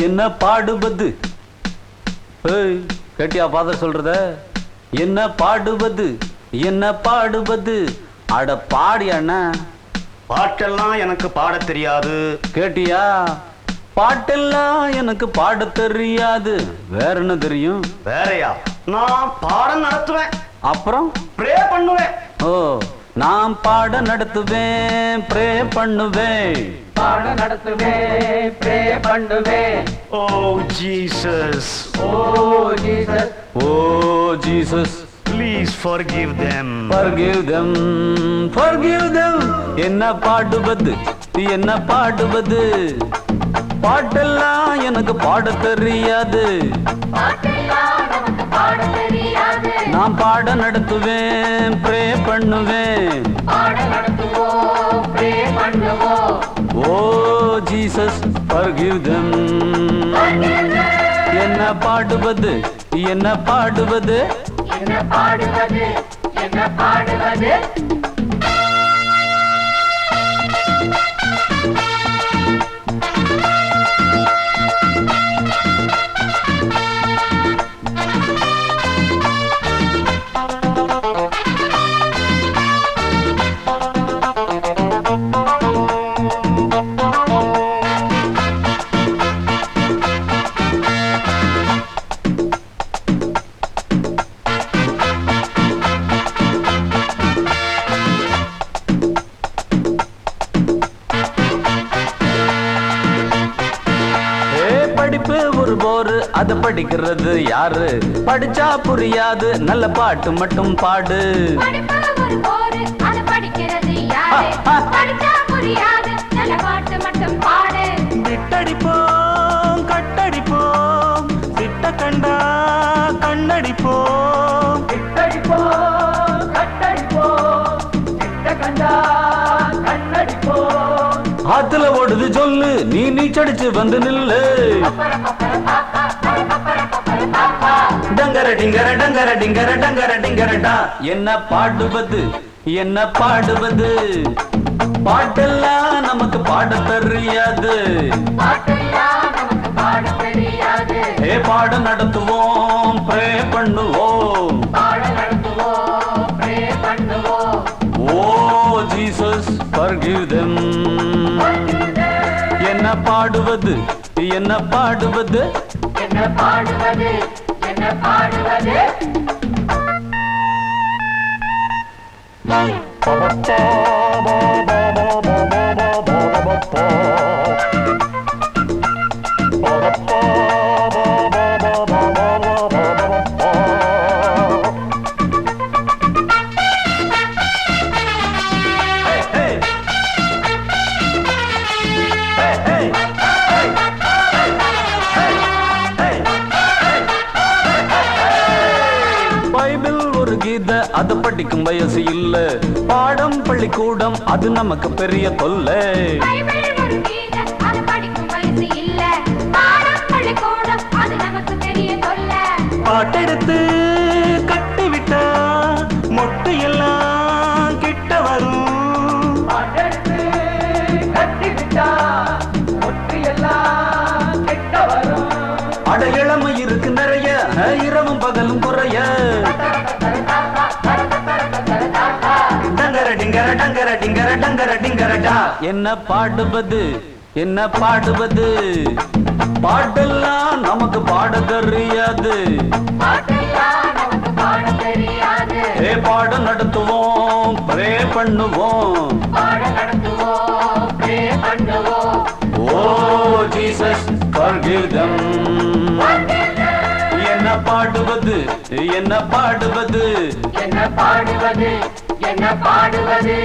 என்ன பாடுவது? கேட்டியா ஃபாதர் சொல்றத? என்ன பாடுவது, என்ன பாடுவது? அட பாடியாண்ணா. பாட்டெல்லாம் எனக்கு பாட தெரியாது. கேட்டியா? பாட்டெல்லாம் எனக்கு பாட தெரியாது. வேற என்ன தெரியும்? வேறையா? நான் பாடம் நடத்துவேன். அப்புறம் ப்ரே பண்ணுவேன். ஓ, நான் பாட நடத்துவேன், ப்ரே பண்ணுவேன். பாட நடத்துவேன், ப்ரே பண்ணுவேன். Oh Jesus, oh Jesus, oh Jesus, please forgive them. forgive them, forgive them. என்ன பாடுவது, என்ன பாடுவது? பாட்டெல்லாம் எனக்கு பாட தெரியாது. நான் பாட நடத்துவேன், ப்ரே பண்ணுவேன். Oh Jesus, forgive them. என்ன பாடுவது, என்ன பாடுவது? என்ன பாடுவது, என்ன பாடுவது? படிப்பு ஒரு போரு, அத படிக்கிறது யாரு? படிச்சா புரியாது, நல்ல பாட்டு மட்டும் பாடு. விட்டடிப்போம், கட்டடிப்போம், சிட்ட கண்டா கண்ணடிப்போம். விட்டடிப்போம், கட்டடிப்போம், சிட்ட கண்டா கண்ணடிப்போம். ஆத்துல ஓடுது சொல்லு, நீ நீச்சடிச்சு வந்து நில்லு. டங்கர டிங்கர டங்கர டிங்கர டங்கர டிங்கரடா. என்ன பாடுவது, என்ன பாடுவது? பாட்டெல்லாம் நமக்கு பாட தெரியாது. ஏ பாட நடத்துவோம், ப்ரே பண்ணுவோம். ஓ ஜீசஸ், forgive them. என்ன பாடுவது, என்ன பாடுவது? என்ன பாடுவது, என்ன பாடுவது? பைபிள் ஒரு கீதை, அது படிக்கும் வயசு இல்ல. பாடம் பள்ளிக்கூடம், அது நமக்கு பெரிய தொல்லை. பாட்டெடுத்து கட்டிவிட்டா மொட்டை எல்லாம் கிட்ட வரும். பாட்டெடுத்து கட்டிவிட்டா மொட்டை எல்லாம் கிட்ட வரும். அட இளமை இருக்கு நிறைய, இரவும் பகலும் குறைய. டங்கர டிங்கர டங்கர டிங்கர டங்கர டிங்கரடா. என்ன பாடுவது, என்ன பாடுவது? பாட்டெல்லாம் நமக்கு பாட தெரியாது. ஏ பாட நடத்துவோம், ப்ரே பண்ணுவோம். ஓ ஜீசஸ், forgive them. என்ன பாடுவது, என்ன பாடுவது? என்ன பாடுவது, என்ன பாடுவது?